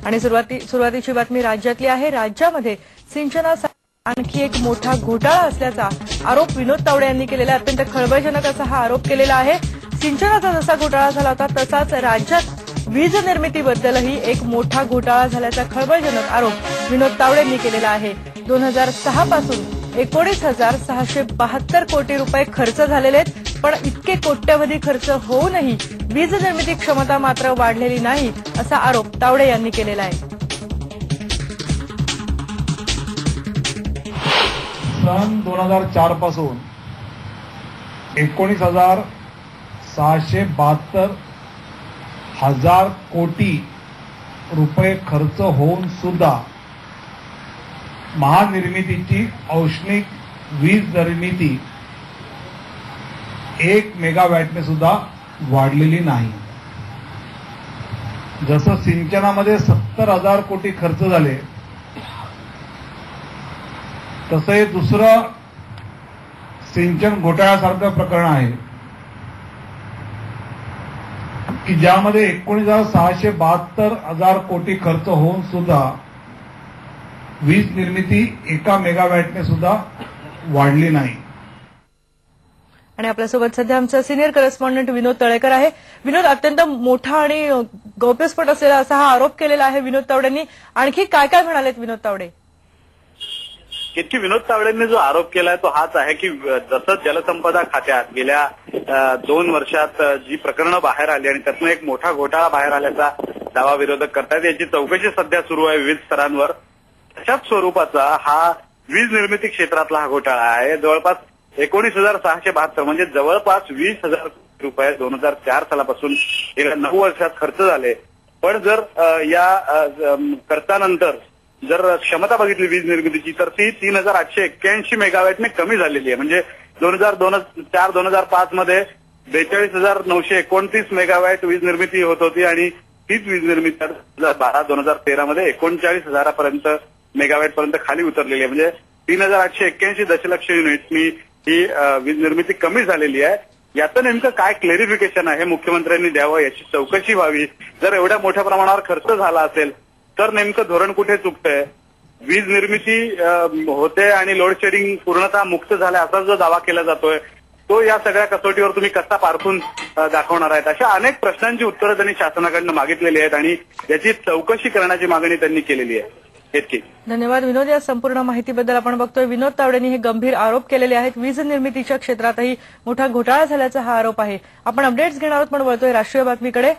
आणि सुरुवातीची बातमी राज्यातली आहे। राज्यामध्ये सिंचनासाठी आणखी एक मोठा घोटाळा असल्याचा आरोप विनोद तावडे यांनी केलेला आहे। अत्यंत खळबळजनक असा हा आरोप केलेला आहे। सिंचनाचा जसा घोटाळा झाला होता तसाच राज्यात वीज निर्मितीबद्दलही एक मोठा घोटाळा झाल्याचा खळबळजनक आरोप विनोद तावडे यांनी केलेला आहे। 2006 पासून 19,672 कोटी रुपये खर्च झालेले आहेत, पण इतके कोट्यवधी खर्च होऊनही वीज निर्मिती क्षमता मात्र वाढलेली नाही असा आरोप तावडे यांनी केलेला आहे। सन 2004 पासून 19,672 हजार कोटी रुपये खर्च होऊन सुद्धा महानिर्मितीची औष्णिक वीज निर्मिती 1 मेगावॅटने सुद्धा वाढलेली नाही। जसं सिंचनामध्ये 70,000 कोटी खर्च झाले, तसं हे दुसरं सिंचन घोटाळ्यासारखं प्रकरण आहे की ज्यामध्ये 19,672 हजार कोटी खर्च होऊन सुद्धा वीज निर्मिती 1 मेगावॅटने सुद्धा वाढली नाही। आणि आपल्यासोबत सध्या आमचा सिनियर करस्पॉन्डंट विनोद तळेकर आहे। विनोद, अत्यंत मोठा आणि गौप्यस्फोट असलेला असा हा आरोप केलेला आहे विनोद तावडेंनी। आणखी काय काय म्हणालेत विनोद तावडे? की विनोद तावडेंनी जो आरोप केलाय तो हाच आहे की जसं जलसंपदा खात्यात गेल्या 2 वर्षात जी प्रकरणं बाहेर आली आणि त्यातनं एक मोठा घोटाळा बाहेर आल्याचा दावा विरोधक करतायत, याची चौकशी सध्या सुरू आहे विविध स्तरांवर। तशाच स्वरूपाचा हा वीज निर्मिती क्षेत्रातला हा घोटाळा आहे। जवळपास 19,672 म्हणजे जवळपास 20,000 रुपये 2004 सालापासून गेल्या 9 वर्षात खर्च झाले। पण जर या खर्चानंतर जर क्षमता बघितली वीज निर्मितीची तर ती 3,881 मेगावॅटने कमी झालेली आहे। म्हणजे 2004-2005 मध्ये 42,929 मेगावॅट वीज निर्मिती होत होती आणि तीच वीज निर्मिती 2012-2013 मध्ये 39,000 मेगावॅट पर्यंत खाली उतरलेली आहे। म्हणजे 3,881 दशलक्ष युनिटनी ही वीज निर्मिती कमी झालेली आहे। याचं नेमकं काय क्लेरिफिकेशन आहे मुख्यमंत्र्यांनी द्यावं, याची चौकशी व्हावी। जर एवढ्या मोठ्या प्रमाणावर खर्च झाला असेल तर नेमकं धोरण कुठे चुकतंय? वीज निर्मिती होते आणि लोड शेडिंग पूर्णतः मुक्त झाल्या असा जो दावा केला जातोय तो या सगळ्या कसोटीवर तुम्ही कसा पारखून दाखवणार आहेत? अशा अनेक प्रश्नांची उत्तरं त्यांनी शासनाकडनं मागितलेली आहेत आणि याची चौकशी करण्याची मागणी त्यांनी केलेली आहे। इतकी। धन्यवाद विनोद। या संपूर्ण माहितीबद्दल आपण बघतोय विनोद तावडेंनी हे गंभीर आरोप केलेले आहेत। वीज निर्मितीच्या क्षेत्रातही मोठा घोटाळा झाल्याचा हा आरोप आहे। आपण अपडेट्स घेणार आहोत पण वळतोय राष्ट्रीय बातमीकडे।